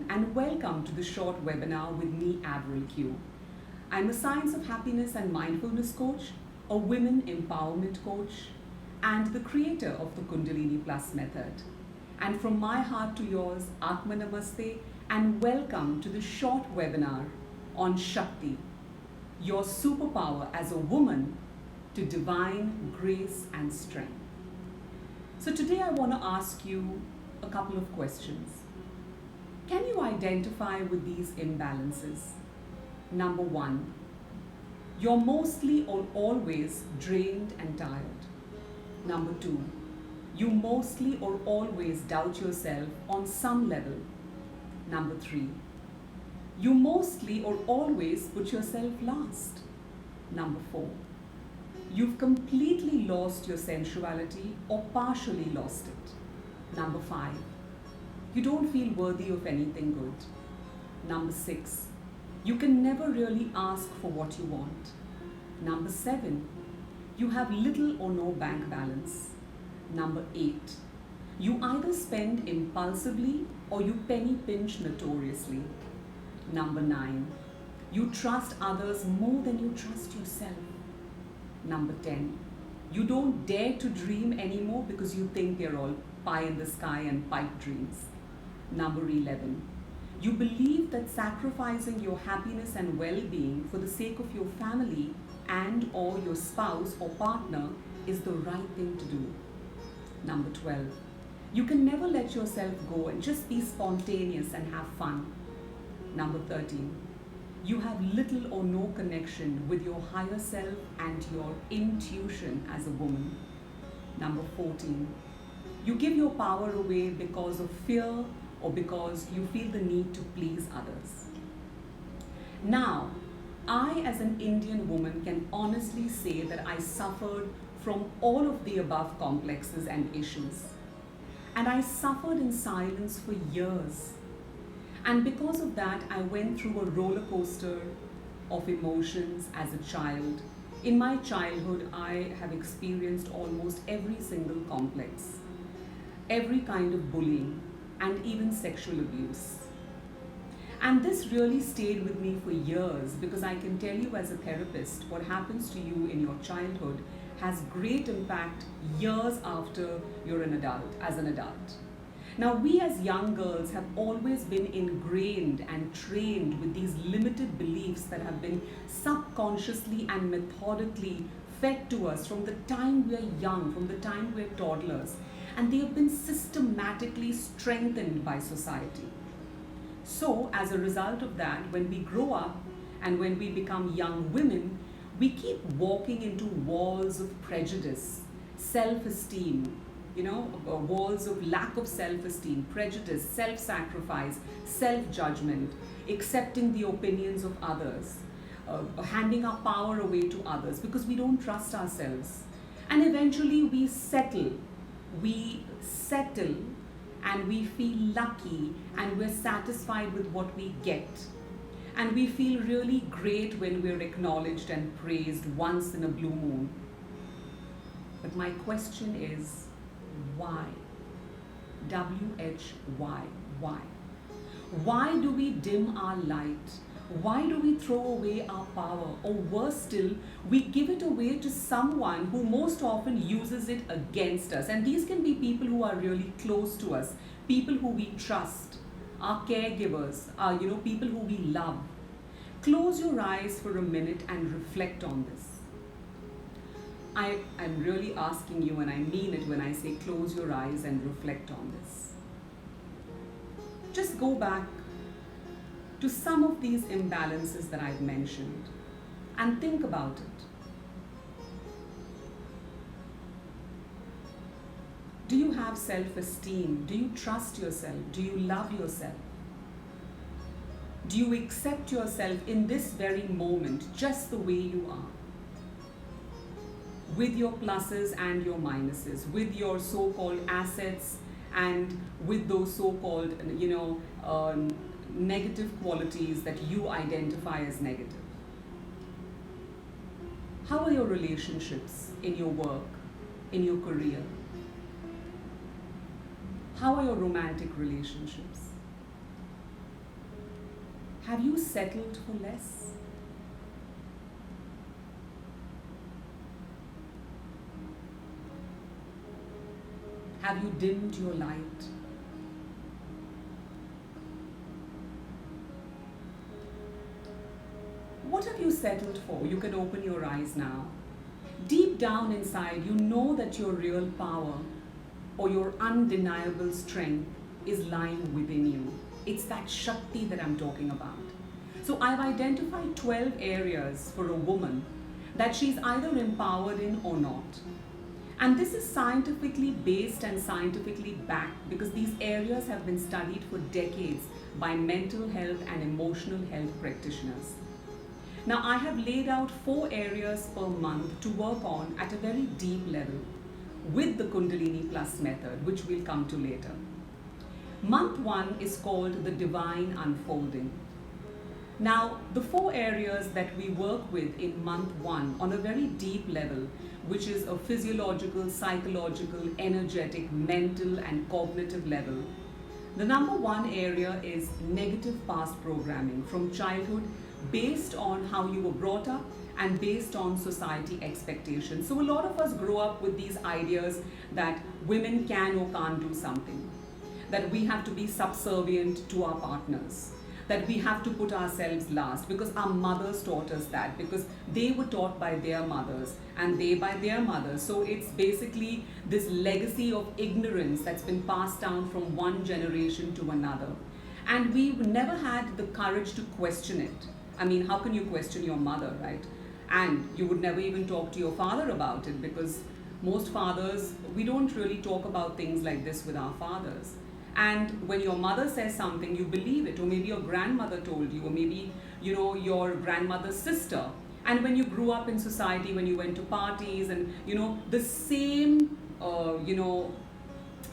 and welcome to the short webinar with me, Adrenal Q. I'm a Science of Happiness and Mindfulness coach, a women empowerment coach, and the creator of the Kundalini Plus method. And from my heart to yours, Atma Namaste, and welcome to the short webinar on Shakti, your superpower as a woman to divine grace and strength. So today I want to ask you a couple of questions. Can you identify with these imbalances? Number one, you're mostly or always drained and tired. Number two, you mostly or always doubt yourself on some level. Number three, you mostly or always put yourself last. Number four, you've completely lost your sensuality or partially lost it. Number five, you don't feel worthy of anything good. Number six, you can never really ask for what you want. Number seven, you have little or no bank balance. Number eight, you either spend impulsively or you penny pinch notoriously. Number nine, you trust others more than you trust yourself. Number 10, you don't dare to dream anymore because you think they're all pie in the sky and pipe dreams. Number 11, you believe that sacrificing your happiness and well-being for the sake of your family and or your spouse or partner is the right thing to do. Number 12, you can never let yourself go and just be spontaneous and have fun. Number 13, you have little or no connection with your higher self and your intuition as a woman. Number 14, you give your power away because of fear or because you feel the need to please others. Now, I as an Indian woman can honestly say that I suffered from all of the above complexes and issues. And I suffered in silence for years. And because of that, I went through a roller coaster of emotions as a child. In my childhood, I have experienced almost every single complex, every kind of bullying, and even sexual abuse. And this really stayed with me for years because I can tell you as a therapist, what happens to you in your childhood has great impact years after you're an adult, as an adult. Now, we as young girls have always been ingrained and trained with these limited beliefs that have been subconsciously and methodically fed to us from the time we're young, from the time we're toddlers, and they have been systematically strengthened by society. So, as a result of that, when we grow up and when we become young women, we keep walking into walls of prejudice, self-esteem, walls of lack of self-esteem, prejudice, self-sacrifice, self-judgment, accepting the opinions of others, handing our power away to others because we don't trust ourselves. And eventually we settle and we feel lucky and we're satisfied with what we get. And we feel really great when we're acknowledged and praised once in a blue moon. But my question is, why? W-H-Y, why? Why do we dim our light? Why do we throw away our power? Or worse still, we give it away to someone who most often uses it against us. And these can be people who are really close to us, people who we trust, our caregivers, people who we love. Close your eyes for a minute and reflect on this. I'm really asking you, and I mean it when I say close your eyes and reflect on this. Just go back to some of these imbalances that I've mentioned and think about it. Do you have self-esteem? Do you trust yourself? Do you love yourself? Do you accept yourself in this very moment, just the way you are? With your pluses and your minuses, with your so-called assets and with those so-called, negative qualities that you identify as negative. How are your relationships in your work, in your career? How are your romantic relationships? Have you settled for less? Have you dimmed your light? What have you settled for? You can open your eyes now. Deep down inside, you know that your real power or your undeniable strength is lying within you. It's that Shakti that I'm talking about. So I've identified 12 areas for a woman that she's either empowered in or not. And this is scientifically based and scientifically backed because these areas have been studied for decades by mental health and emotional health practitioners. Now I have laid out 4 areas per month to work on at a very deep level with the Kundalini Plus method, which we'll come to later. Month 1 is called the Divine Unfolding. Now, the 4 areas that we work with in month 1 on a very deep level, which is a physiological, psychological, energetic, mental and cognitive level. The number 1 area is negative past programming from childhood based on how you were brought up and based on society expectations. So a lot of us grow up with these ideas that women can or can't do something, that we have to be subservient to our partners, that we have to put ourselves last because our mothers taught us that, because they were taught by their mothers and they by their mothers. So it's basically this legacy of ignorance that's been passed down from one generation to another. And we've never had the courage to question it. I mean, how can you question your mother, right? And you would never even talk to your father about it because most fathers, we don't really talk about things like this with our fathers. And when your mother says something, you believe it, or maybe your grandmother told you, or maybe, your grandmother's sister. And when you grew up in society, when you went to parties and, the same,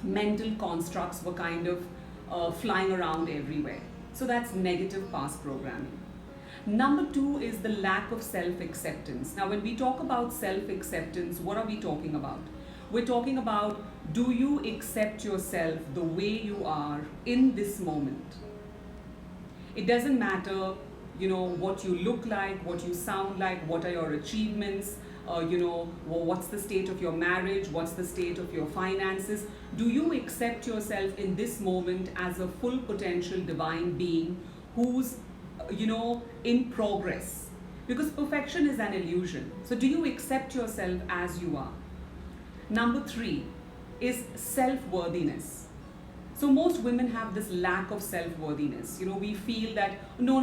mental constructs were kind of flying around everywhere. So that's negative past programming. Number 2 is the lack of self-acceptance. Now, when we talk about self-acceptance, what are we talking about? We're talking about, do you accept yourself the way you are in this moment? It doesn't matter, what you look like, what you sound like, what are your achievements, what's the state of your marriage, what's the state of your finances. Do you accept yourself in this moment as a full potential divine being who's in progress? Because perfection is an illusion. So do you accept yourself as you are? Number 3 is self-worthiness. So most women have this lack of self-worthiness. We feel that, no,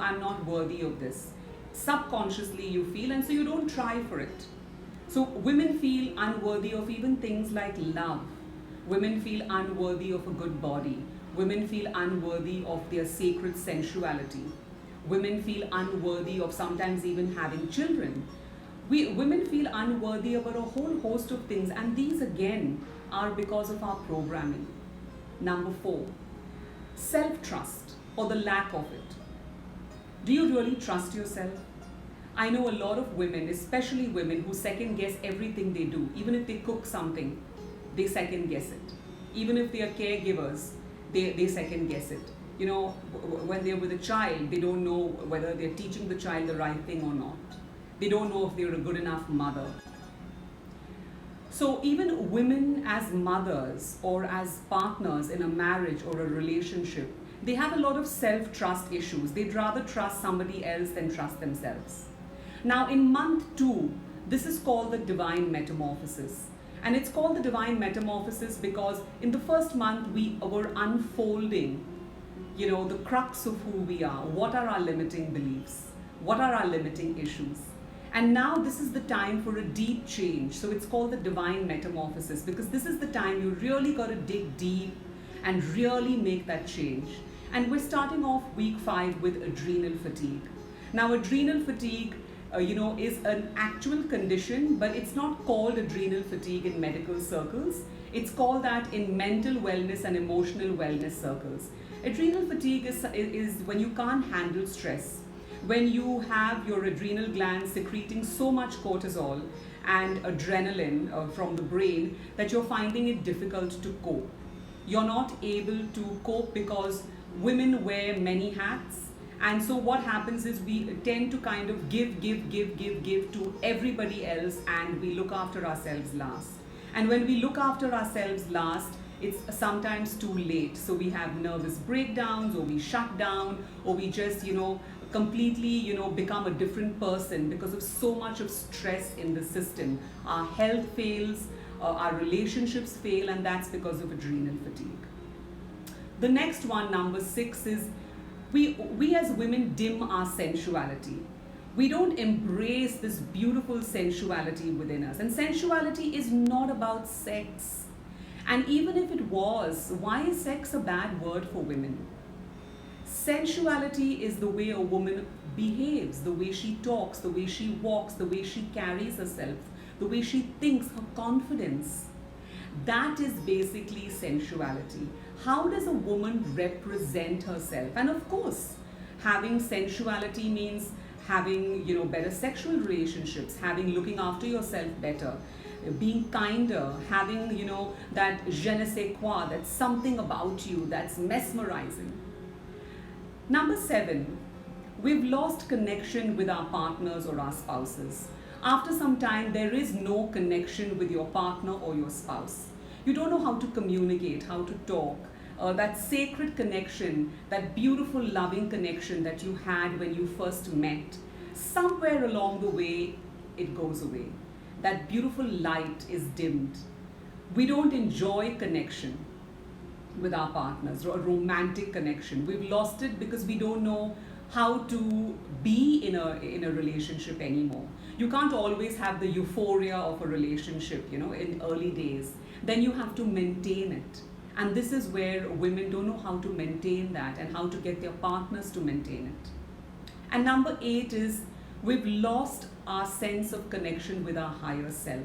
I'm not worthy of this. Subconsciously you feel, and so you don't try for it. So women feel unworthy of even things like love. Women feel unworthy of a good body. Women feel unworthy of their sacred sensuality. Women feel unworthy of sometimes even having children. Women feel unworthy about a whole host of things, and these again are because of our programming. Number 4, self-trust or the lack of it. Do you really trust yourself? I know a lot of women, especially women, who second guess everything they do. Even if they cook something, they second guess it. Even if they are caregivers, they second guess it. When they're with a child, they don't know whether they're teaching the child the right thing or not. They don't know if they're a good enough mother. So even women as mothers or as partners in a marriage or a relationship, they have a lot of self-trust issues. They'd rather trust somebody else than trust themselves. Now in month 2, this is called the Divine Metamorphosis. And it's called the Divine Metamorphosis because in the first month we were unfolding, the crux of who we are. What are our limiting beliefs? What are our limiting issues? And now this is the time for a deep change. So it's called the Divine Metamorphosis because this is the time you really got to dig deep and really make that change. And we're starting off week 5 with adrenal fatigue. Now adrenal fatigue, is an actual condition, but it's not called adrenal fatigue in medical circles. It's called that in mental wellness and emotional wellness circles. Adrenal fatigue is when you can't handle stress. When you have your adrenal glands secreting so much cortisol and adrenaline from the brain that you're finding it difficult to cope. You're not able to cope because women wear many hats And so what happens is we tend to kind of give to everybody else, and we look after ourselves last. And when we look after ourselves last, it's sometimes too late. So we have nervous breakdowns, or we shut down, or we just, completely, become a different person because of so much of stress in the system. Our health fails, our relationships fail, and that's because of adrenal fatigue. The next one, number 6, is we as women dim our sensuality. We don't embrace this beautiful sensuality within us. And sensuality is not about sex. And even if it was, why is sex a bad word for women? Sensuality is the way a woman behaves, the way she talks, the way she walks, the way she carries herself, the way she thinks, her confidence. That is basically sensuality. How does a woman represent herself? And of course, having sensuality means having, better sexual relationships, looking after yourself better, being kinder, having, that je ne sais quoi, that's something about you that's mesmerizing. Number 7, we've lost connection with our partners or our spouses. After some time, there is no connection with your partner or your spouse. You don't know how to communicate, how to talk. That sacred connection, that beautiful loving connection that you had when you first met, somewhere along the way, it goes away. That beautiful light is dimmed. We don't enjoy connection with our partners, or a romantic connection. We've lost it because we don't know how to be in a relationship anymore. You can't always have the euphoria of a relationship, in early days. Then you have to maintain it. And this is where women don't know how to maintain that and how to get their partners to maintain it. And number 8 is we've lost our sense of connection with our higher self.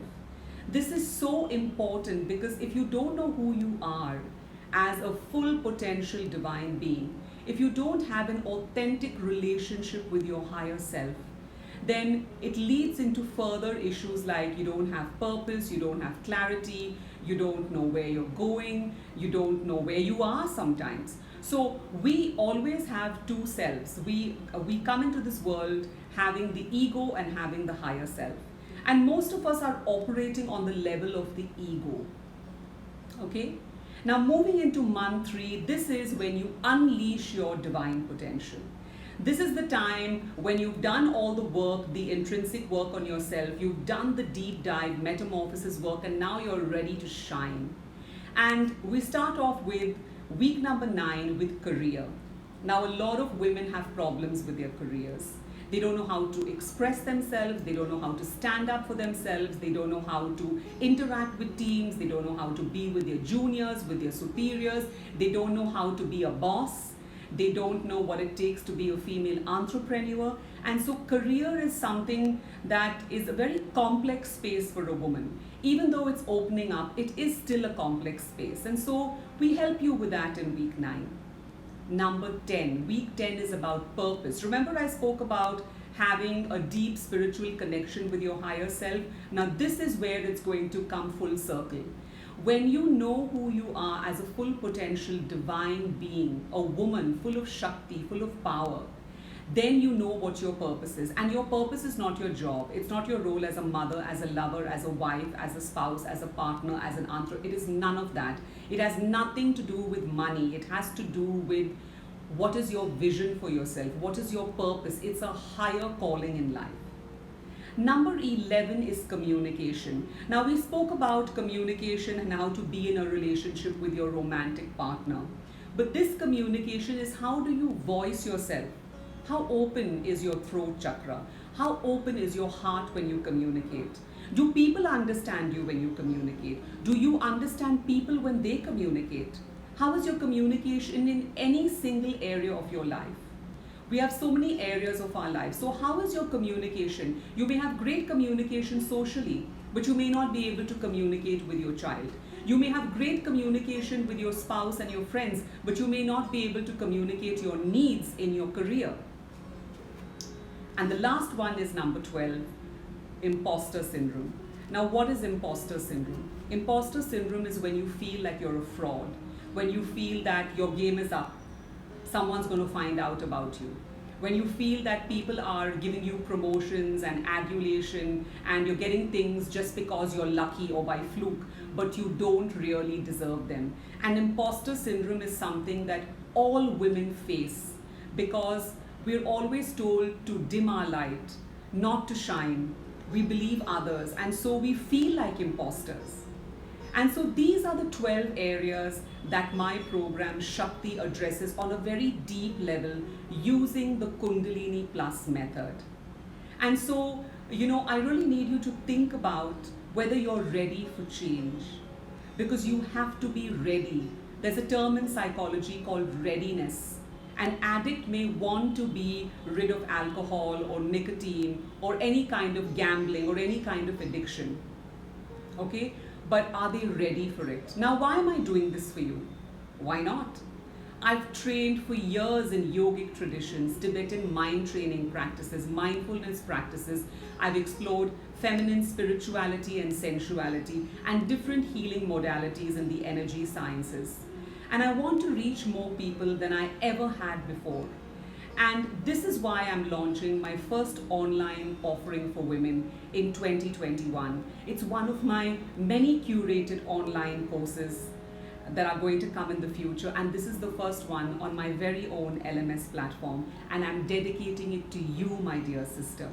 This is so important because if you don't know who you are as a full potential divine being, if you don't have an authentic relationship with your higher self, then it leads into further issues like you don't have purpose, you don't have clarity, you don't know where you're going, you don't know where you are sometimes. So we always have two selves. We come into this world having the ego and having the higher self. And most of us are operating on the level of the ego. Okay? Now moving into month 3, this is when you unleash your divine potential. This is the time when you've done all the work, the intrinsic work on yourself, you've done the deep dive, metamorphosis work, and now you're ready to shine. And we start off with week number 9 with career. Now a lot of women have problems with their careers. They don't know how to express themselves, they don't know how to stand up for themselves, they don't know how to interact with teams, they don't know how to be with their juniors, with their superiors, they don't know how to be a boss. They don't know what it takes to be a female entrepreneur. And so career is something that is a very complex space for a woman. Even though it's opening up, it is still a complex space. And so we help you with that in week 9. Number 10, week 10 is about purpose. Remember I spoke about having a deep spiritual connection with your higher self. Now this is where it's going to come full circle. When you know who you are as a full potential divine being, a woman full of Shakti, full of power, then you know what your purpose is. And your purpose is not your job. It's not your role as a mother, as a lover, as a wife, as a spouse, as a partner, as an entrepreneur. It is none of that. It has nothing to do with money. It has to do with what is your vision for yourself? What is your purpose? It's a higher calling in life. Number 11 is communication. Now we spoke about communication and how to be in a relationship with your romantic partner. But this communication is how do you voice yourself? How open is your throat chakra? How open is your heart when you communicate? Do people understand you when you communicate? Do you understand people when they communicate? How is your communication in any single area of your life? We have so many areas of our life. So how is your communication? You may have great communication socially, but you may not be able to communicate with your child. You may have great communication with your spouse and your friends, but you may not be able to communicate your needs in your career. And the last one is number 12, imposter syndrome. Now what is imposter syndrome? Imposter syndrome is when you feel like you're a fraud, when you feel that your game is up. Someone's going to find out about you. when you feel that people are giving you promotions and adulation and you're getting things just because you're lucky or by fluke, but you don't really deserve them. And imposter syndrome is something that all women face because we're always told to dim our light, not to shine. We believe others, and so we feel like imposters. And so these are the 12 areas that my program Shakti addresses on a very deep level using the Kundalini Plus method. And so, I really need you to think about whether you're ready for change, because you have to be ready. There's a term in psychology called readiness. An addict may want to be rid of alcohol or nicotine or any kind of gambling or any kind of addiction. Okay? But are they ready for it? Now, why am I doing this for you? Why not? I've trained for years in yogic traditions, Tibetan mind training practices, mindfulness practices. I've explored feminine spirituality and sensuality and different healing modalities in the energy sciences. And I want to reach more people than I ever had before. And this is why I'm launching my first online offering for women in 2021. It's one of my many curated online courses that are going to come in the future. And this is the first one on my very own LMS platform. And I'm dedicating it to you, my dear sister.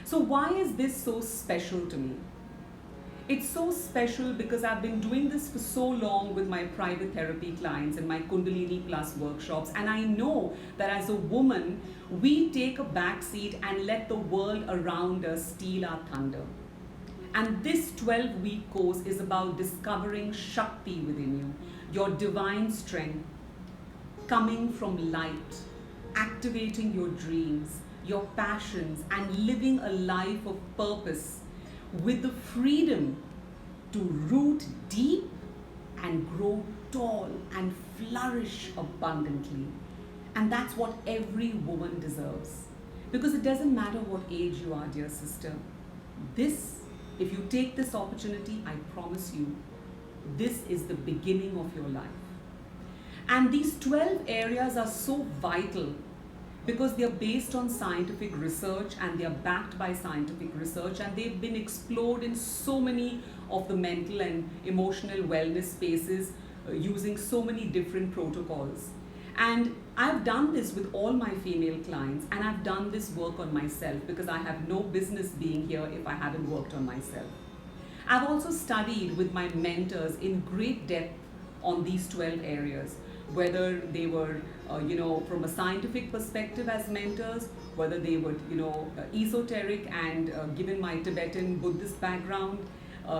So why is this so special to me? It's so special because I've been doing this for so long with my private therapy clients and my Kundalini Plus workshops. And I know that as a woman, we take a back seat and let the world around us steal our thunder. And this 12-week course is about discovering Shakti within you, your divine strength, coming from light, activating your dreams, your passions, and living a life of purpose with the freedom to root deep and grow tall and flourish abundantly. And that's what every woman deserves. Because it doesn't matter what age you are, dear sister. If you take this opportunity, I promise you, this is the beginning of your life. And these 12 areas are so vital because they are based on scientific research and they are backed by scientific research, and they've been explored in so many of the mental and emotional wellness spaces using so many different protocols. And I've done this with all my female clients, and I've done this work on myself because I have no business being here if I haven't worked on myself. I've also studied with my mentors in great depth on these 12 areas, whether they were, from a scientific perspective as mentors, whether they were, esoteric and given my Tibetan Buddhist background,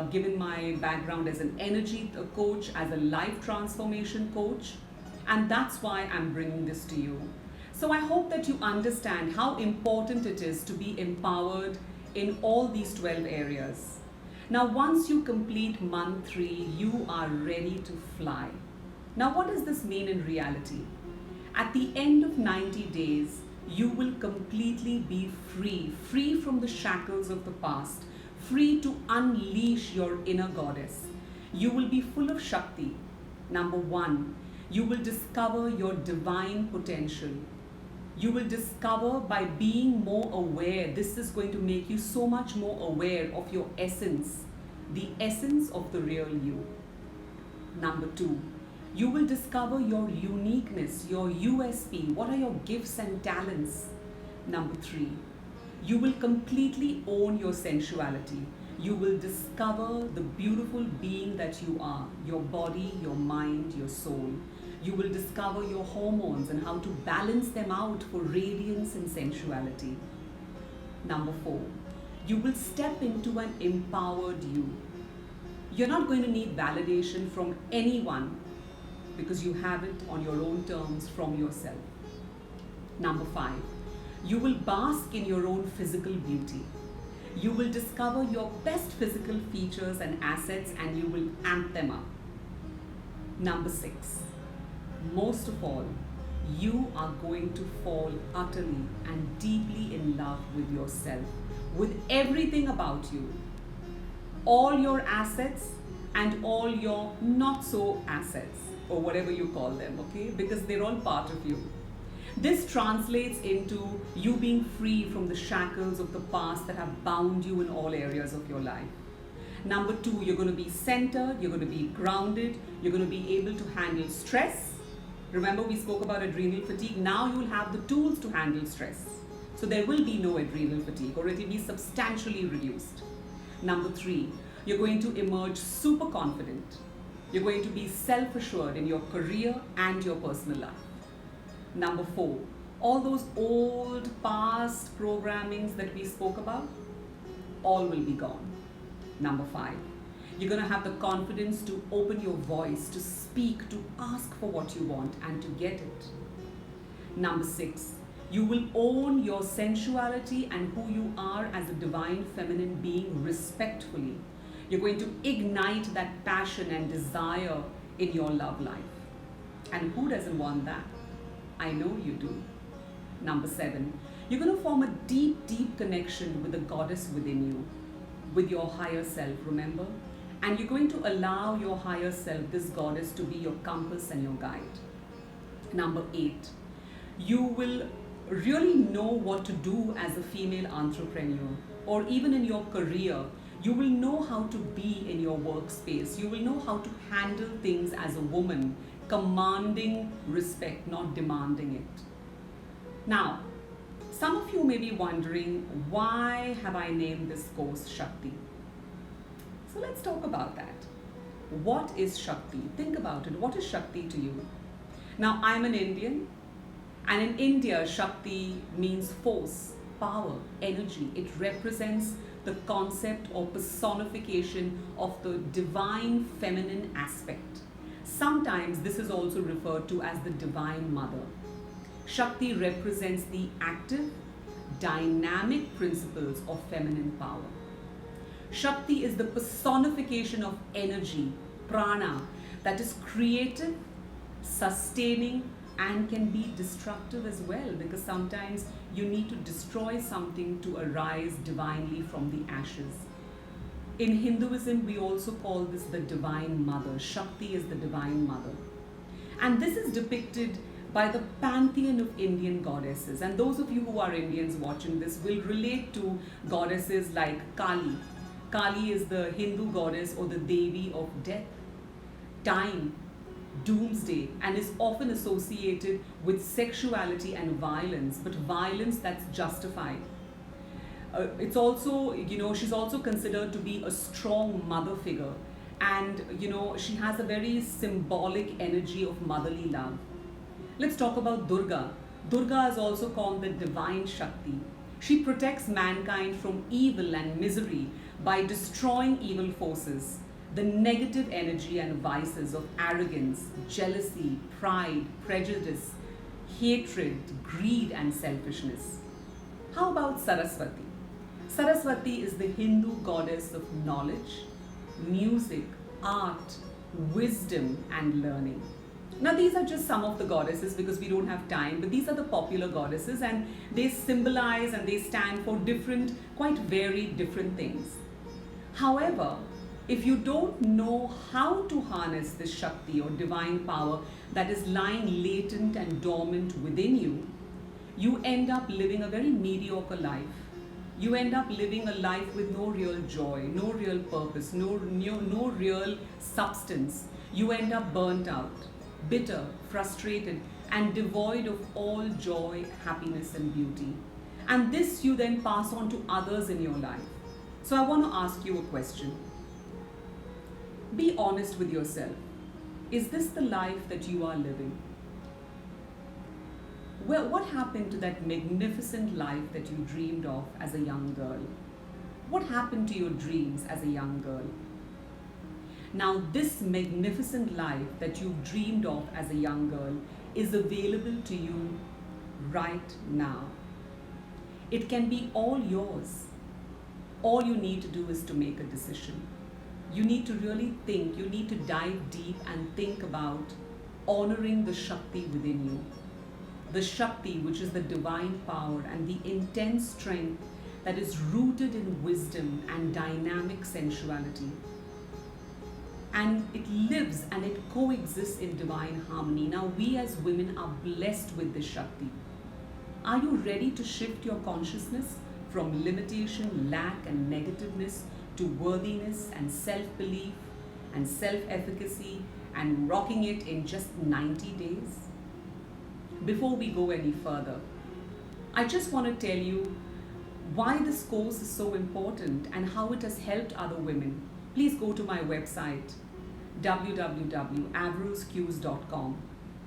given my background as an energy coach, as a life transformation coach. And that's why I'm bringing this to you. So I hope that you understand how important it is to be empowered in all these 12 areas. Now, once you complete month 3, you are ready to fly. Now, what does this mean in reality? At the end of 90 days, you will completely be free from the shackles of the past, free to unleash your inner goddess. You will be full of Shakti. Number 1, you will discover your divine potential. You will discover by being more aware. This is going to make you so much more aware of your essence, the essence of the real you. Number 2, you will discover your uniqueness, your USP. What are your gifts and talents? Number 3, you will completely own your sensuality. You will discover the beautiful being that you are, your body, your mind, your soul. You will discover your hormones and how to balance them out for radiance and sensuality. Number 4, you will step into an empowered you. You're not going to need validation from anyone because you have it on your own terms from yourself. Number 5, you will bask in your own physical beauty. You will discover your best physical features and assets and you will amp them up. Number 6, most of all, you are going to fall utterly and deeply in love with yourself, with everything about you, all your assets and all your not so assets, or whatever you call them, okay? Because they're all part of you. This translates into you being free from the shackles of the past that have bound you in all areas of your life. Number 2, you're going to be centered, you're going to be grounded, you're going to be able to handle stress. Remember, we spoke about adrenal fatigue. Now you'll have the tools to handle stress. So there will be no adrenal fatigue, or it will be substantially reduced. Number 3, you're going to emerge super confident. You're going to be self-assured in your career and your personal life. Number 4, all those old past programmings that we spoke about, all will be gone. Number 5, you're going to have the confidence to open your voice, to speak, to ask for what you want and to get it. Number 6, you will own your sensuality and who you are as a divine feminine being respectfully. You're going to ignite that passion and desire in your love life. And who doesn't want that? I know you do. Number 7, you're going to form a deep, deep connection with the goddess within you, with your higher self, remember? And you're going to allow your higher self, this goddess, to be your compass and your guide. Number 8, you will really know what to do as a female entrepreneur, or even in your career. You will know how to be in your workspace. You will know how to handle things as a woman, commanding respect, not demanding it. Now, some of you may be wondering, why have I named this course Shakti? So let's talk about that. What is Shakti? Think about it. What is Shakti to you? Now, I'm an Indian, and in India, Shakti means force, power, energy. It represents the concept or personification of the divine feminine aspect. Sometimes this is also referred to as the Divine Mother. Shakti represents the active, dynamic principles of feminine power. Shakti is the personification of energy, prana, that is creative, sustaining, and can be destructive as well, because sometimes you need to destroy something to arise divinely from the ashes. In Hinduism, we also call this the Divine Mother. Shakti is the Divine Mother. And this is depicted by the pantheon of Indian goddesses. And those of you who are Indians watching this will relate to goddesses like Kali. Kali is the Hindu goddess or the Devi of death, time, doomsday, and is often associated with sexuality and violence, but violence that's justified. It's also, she's also considered to be a strong mother figure, and, she has a very symbolic energy of motherly love. Let's talk about Durga. Durga is also called the Divine Shakti. She protects mankind from evil and misery by destroying evil forces, the negative energy and vices of arrogance, jealousy, pride, prejudice, hatred, greed, and selfishness. How about Saraswati? Saraswati is the Hindu goddess of knowledge, music, art, wisdom, and learning. Now, these are just some of the goddesses because we don't have time, but these are the popular goddesses, and they symbolize and they stand for different, quite varied different things. However, if you don't know how to harness this Shakti or divine power that is lying latent and dormant within you, you end up living a very mediocre life. You end up living a life with no real joy, no real purpose, no real substance. You end up burnt out, bitter, frustrated, and devoid of all joy, happiness, and beauty. And this you then pass on to others in your life. So I want to ask you a question. Be honest with yourself. Is this the life that you are living? Well, what happened to that magnificent life that you dreamed of as a young girl? What happened to your dreams as a young girl? Now, this magnificent life that you've dreamed of as a young girl is available to you right now. It can be all yours. All you need to do is to make a decision. You need to really think, you need to dive deep and think about honoring the Shakti within you. The Shakti, which is the divine power and the intense strength that is rooted in wisdom and dynamic sensuality. And it lives and it coexists in divine harmony. Now, we as women are blessed with this Shakti. Are you ready to shift your consciousness from limitation, lack, and negativeness to worthiness and self-belief and self-efficacy and rocking it in just 90 days? Before we go any further, I just want to tell you why this course is so important and how it has helped other women. Please go to my website www.avroscues.com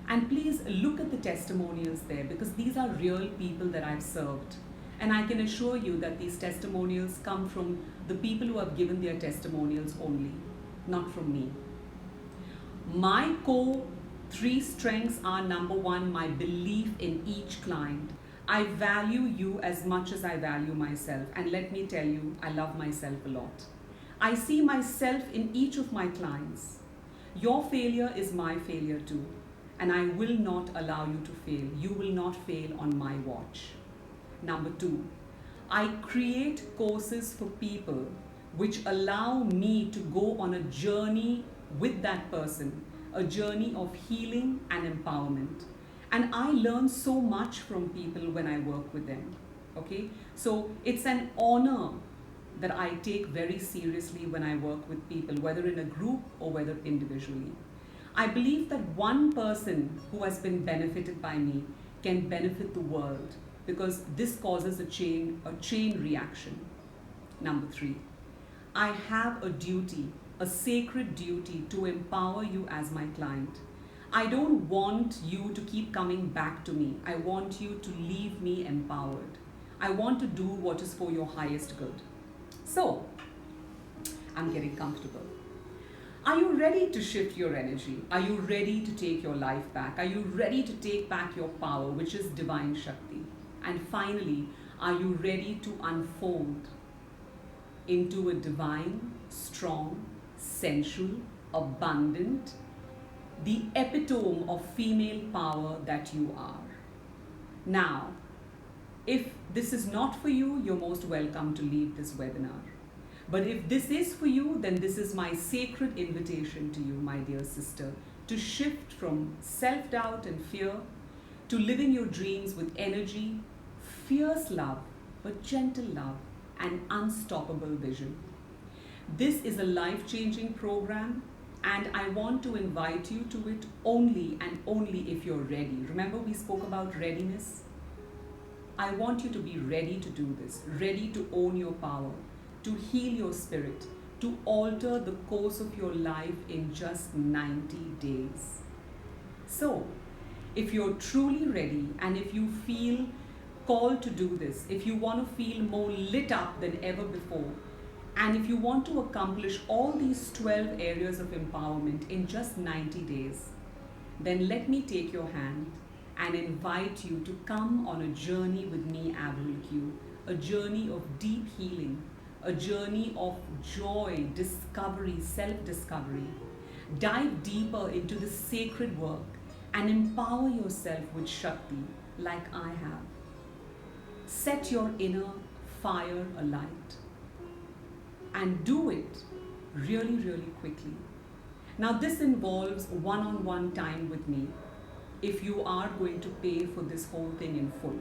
and please look at the testimonials there, because these are real people that I've served. And I can assure you that these testimonials come from the people who have given their testimonials only, not from me. My core 3 strengths are: number 1, my belief in each client. I value you as much as I value myself. And let me tell you, I love myself a lot. I see myself in each of my clients. Your failure is my failure too. And I will not allow you to fail. You will not fail on my watch. Number 2, I create courses for people which allow me to go on a journey with that person, a journey of healing and empowerment. And I learn so much from people when I work with them. Okay? So it's an honor that I take very seriously when I work with people, whether in a group or whether individually. I believe that one person who has been benefited by me can benefit the world, because this causes a chain reaction. Number 3, I have a duty, a sacred duty to empower you as my client. I don't want you to keep coming back to me. I want you to leave me empowered. I want to do what is for your highest good. So, I'm getting comfortable. Are you ready to shift your energy? Are you ready to take your life back? Are you ready to take back your power, which is divine Shakti? And finally, are you ready to unfold into a divine, strong, sensual, abundant, the epitome of female power that you are? Now, if this is not for you, you're most welcome to leave this webinar. But if this is for you, then this is my sacred invitation to you, my dear sister, to shift from self-doubt and fear to living your dreams with energy, fierce love, but gentle love, and unstoppable vision. This is a life-changing program, and I want to invite you to it only and only if you're ready. Remember, we spoke about readiness? I want you to be ready to do this, ready to own your power, to heal your spirit, to alter the course of your life in just 90 days. So, if you're truly ready and if you feel called to do this, if you want to feel more lit up than ever before, and if you want to accomplish all these 12 areas of empowerment in just 90 days, then let me take your hand and invite you to come on a journey with me, Avril Q, a journey of deep healing, a journey of joy, discovery, self-discovery. Dive deeper into the sacred work and empower yourself with Shakti like I have. Set your inner fire alight and do it really, really quickly. Now, this involves one-on-one time with me if you are going to pay for this whole thing in full,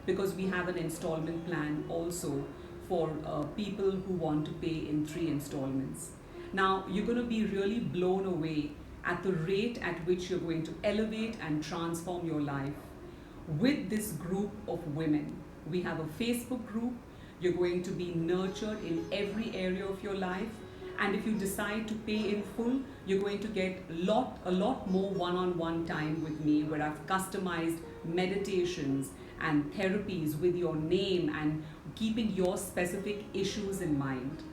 because we have an installment plan also for people who want to pay in 3 installments. Now, you're going to be really blown away at the rate at which you're going to elevate and transform your life with this group of women. We have a Facebook group. You're going to be nurtured in every area of your life. And if you decide to pay in full, you're going to get a lot more one-on-one time with me, where I've customized meditations and therapies with your name and keeping your specific issues in mind.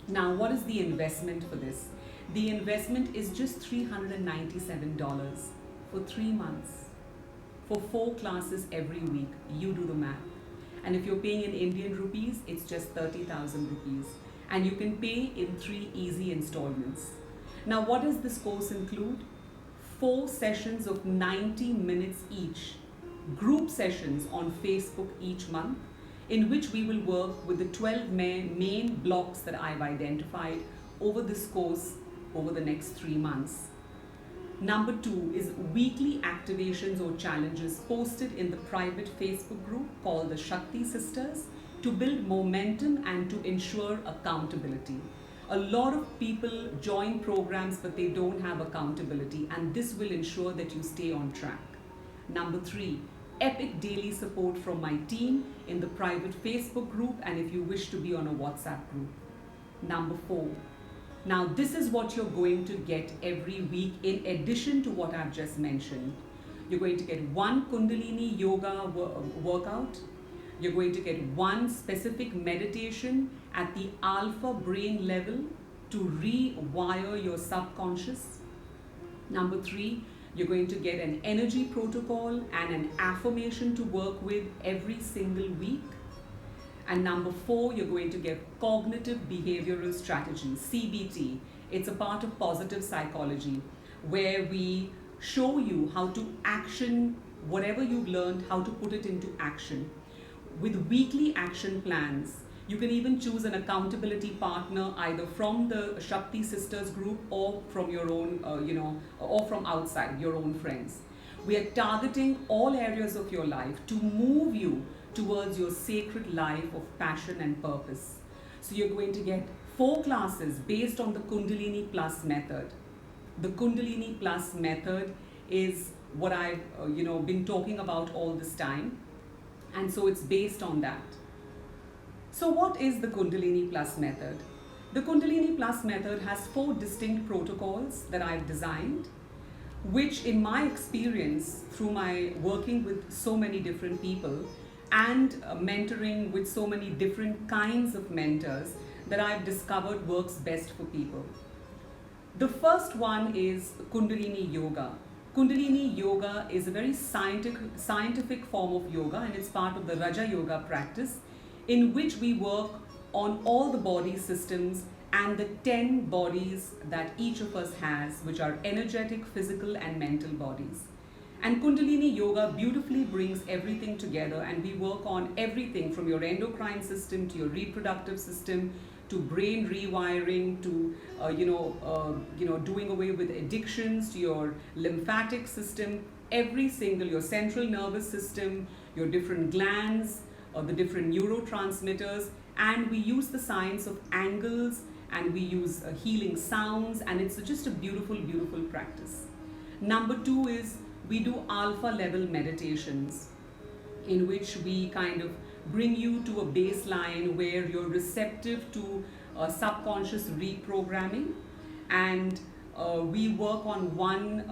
Now, what is the investment for this? The investment is just $397 for 3 months, for 4 classes every week. You do the math. And if you're paying in Indian rupees, it's just 30,000 rupees. And you can pay in 3 easy installments. Now, what does this course include? 4 sessions of 90 minutes each, group sessions on Facebook each month, in which we will work with the 12 main blocks that I've identified over this course over the next 3 months. Number 2 is weekly activations or challenges posted in the private Facebook group called the Shakti Sisters to build momentum and to ensure accountability. A lot of people join programs but they don't have accountability, and this will ensure that you stay on track. Number 3, epic daily support from my team in the private Facebook group, and if you wish to be on a WhatsApp group. Number 4, now this is what you're going to get every week in addition to what I've just mentioned. You're going to get one Kundalini yoga workout. You're going to get one specific meditation at the alpha brain level to rewire your subconscious. Number 3, you're going to get an energy protocol and an affirmation to work with every single week. And number 4, you're going to get cognitive behavioral strategies, CBT. It's a part of positive psychology where we show you how to action whatever you've learned, how to put it into action. With weekly action plans, you can even choose an accountability partner either from the Shakti Sisters group or from your own, or from outside, your own friends. We are targeting all areas of your life to move you towards your sacred life of passion and purpose. So you're going to get 4 classes based on the Kundalini Plus method. The Kundalini Plus method is what I've been talking about all this time, and so it's based on that. So what is the Kundalini Plus method? The Kundalini Plus method has 4 distinct protocols that I've designed, which in my experience through my working with so many different people and mentoring with so many different kinds of mentors, that I've discovered works best for people. The first one is Kundalini Yoga. Kundalini Yoga is a very scientific form of yoga, and it's part of the Raja Yoga practice, in which we work on all the body systems and the 10 bodies that each of us has, which are energetic, physical and mental bodies. And Kundalini Yoga beautifully brings everything together, and we work on everything from your endocrine system to your reproductive system to brain rewiring to doing away with addictions, to your lymphatic system, your central nervous system, your different glands, the different neurotransmitters, and we use the science of angles, and we use healing sounds, and it's just a beautiful, beautiful practice. Number 2 is we do alpha level meditations, in which we kind of bring you to a baseline where you're receptive to subconscious reprogramming, and we work on one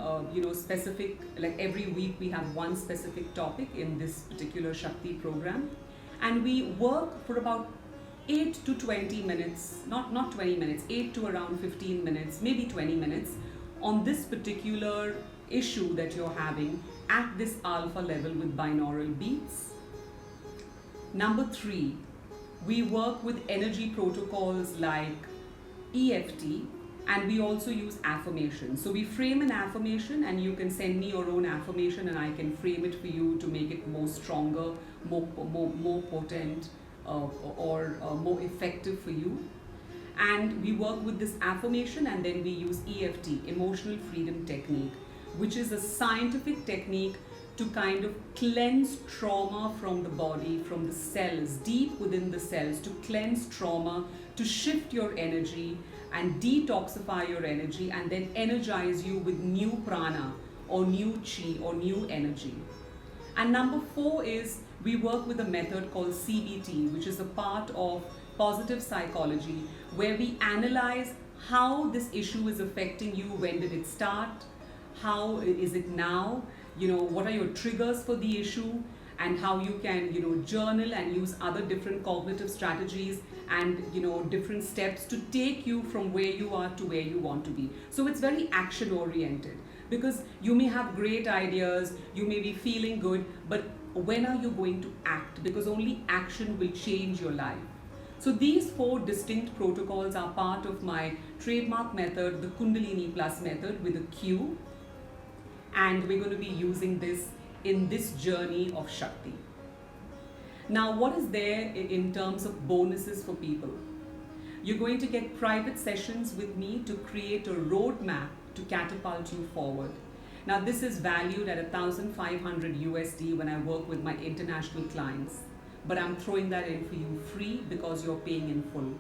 specific, like every week we have one specific topic in this particular Shakti program, and we work for about 8 to 20 minutes, not 20 minutes, 8 to around 15 minutes, maybe 20 minutes on this particular issue that you're having at this alpha level with binaural beats. Number 3, we work with energy protocols like EFT, and we also use affirmation. So we frame an affirmation, and you can send me your own affirmation and I can frame it for you to make it more stronger, more potent, or more effective for you. And we work with this affirmation, and then we use EFT, Emotional Freedom Technique, which is a scientific technique to kind of cleanse trauma from the body, from the cells, deep within the cells, to cleanse trauma, to shift your energy and detoxify your energy, and then energize you with new prana or new chi or new energy. And number 4 is we work with a method called CBT, which is a part of positive psychology, where we analyze how this issue is affecting you. When did it start? How is it now? What are your triggers for the issue, and how you can journal and use other different cognitive strategies and different steps to take you from where you are to where you want to be. So it's very action oriented, because you may have great ideas, you may be feeling good, but when are you going to act? Because only action will change your life. So these 4 distinct protocols are part of my trademark method, the Kundalini Plus method with a Q. And we're going to be using this in this journey of Shakti. Now, what is there in terms of bonuses for people? You're going to get private sessions with me to create a roadmap to catapult you forward. Now, this is valued at $1,500 USD when I work with my international clients, but I'm throwing that in for you free because you're paying in full.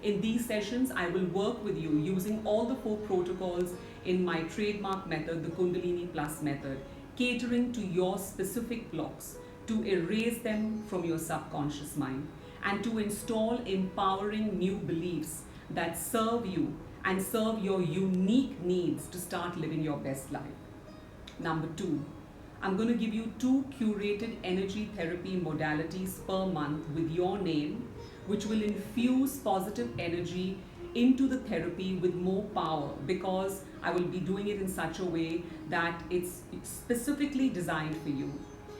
In these sessions, I will work with you using all the 4 protocols in my trademark method, the Kundalini Plus method, catering to your specific blocks, to erase them from your subconscious mind and to install empowering new beliefs that serve you and serve your unique needs to start living your best life. Number 2, I'm going to give you 2 curated energy therapy modalities per month with your name, which will infuse positive energy into the therapy with more power, because I will be doing it in such a way that it's specifically designed for you.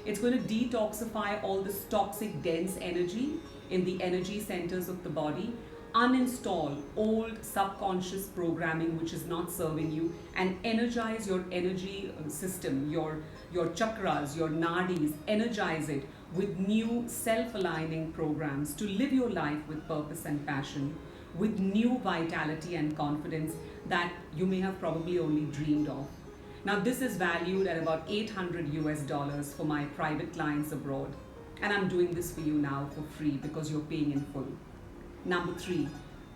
It's going to detoxify all this toxic, dense energy in the energy centers of the body, uninstall old subconscious programming which is not serving you, and energize your energy system, your chakras, your nadis, energize it with new self-aligning programs to live your life with purpose and passion, with new vitality and confidence that you may have probably only dreamed of. Now, this is valued at about $800 US for my private clients abroad. And I'm doing this for you now for free because you're paying in full. Number 3,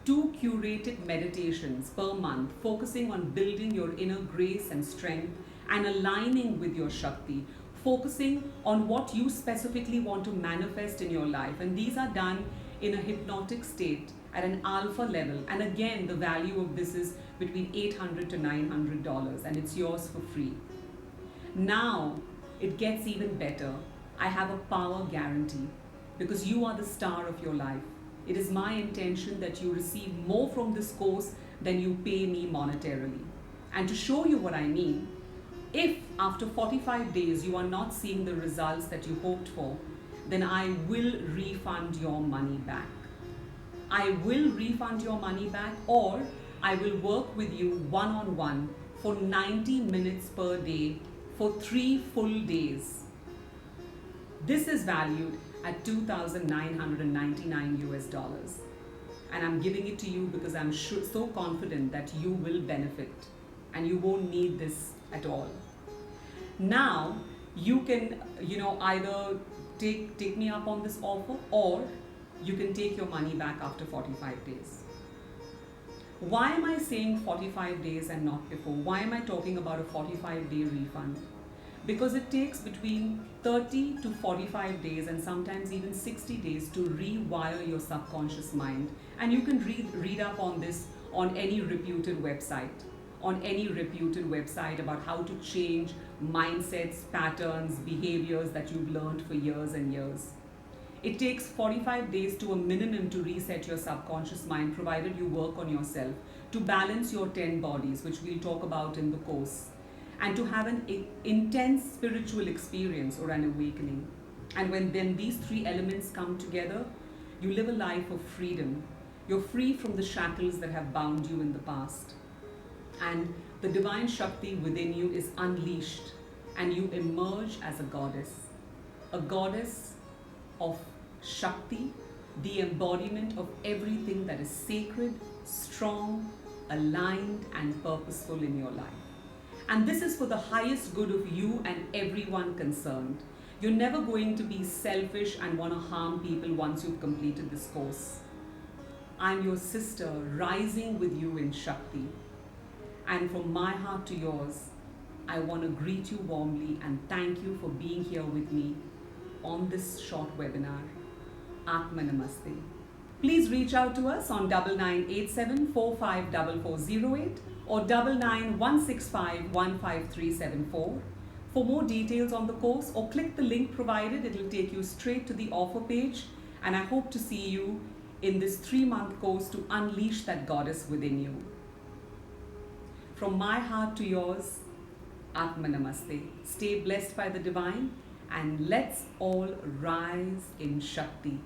2 curated meditations per month, focusing on building your inner grace and strength and aligning with your Shakti, focusing on what you specifically want to manifest in your life. And these are done in a hypnotic state at an alpha level. And again, the value of this is between $800 to $900, and it's yours for free. Now, it gets even better. I have a power guarantee because you are the star of your life. It is my intention that you receive more from this course than you pay me monetarily. And to show you what I mean, if after 45 days you are not seeing the results that you hoped for, then I will refund your money back. I will refund your money back, or I will work with you one-on-one for 90 minutes per day for 3 full days. This is valued at $2,999 US. And I'm giving it to you because I'm so confident that you will benefit and you won't need this at all. Now, you can, either take me up on this offer, or you can take your money back after 45 days. Why am I saying 45 days and not before? Why am I talking about a 45-day refund? Because it takes between 30 to 45 days and sometimes even 60 days to rewire your subconscious mind. And you can read up on this on any reputed website about how to change mindsets, patterns, behaviors that you've learned for years and years. It takes 45 days to a minimum to reset your subconscious mind, provided you work on yourself, to balance your 10 bodies, which we'll talk about in the course, and to have an intense spiritual experience or an awakening. And when then these 3 elements come together, you live a life of freedom. You're free from the shackles that have bound you in the past. And the divine Shakti within you is unleashed, and you emerge as a goddess of Shakti, the embodiment of everything that is sacred, strong, aligned, and purposeful in your life. And this is for the highest good of you and everyone concerned. You're never going to be selfish and want to harm people once you've completed this course. I'm your sister rising with you in Shakti. And from my heart to yours, I want to greet you warmly and thank you for being here with me on this short webinar. Atma Namaste. Please reach out to us on 9987454408 or 9916515374 for more details on the course, or click the link provided. It will take you straight to the offer page, and I hope to see you in this 3-month course to unleash that goddess within you. From my heart to yours, Atma Namaste. Stay blessed by the divine, and let's all rise in Shakti,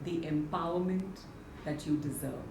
the empowerment that you deserve.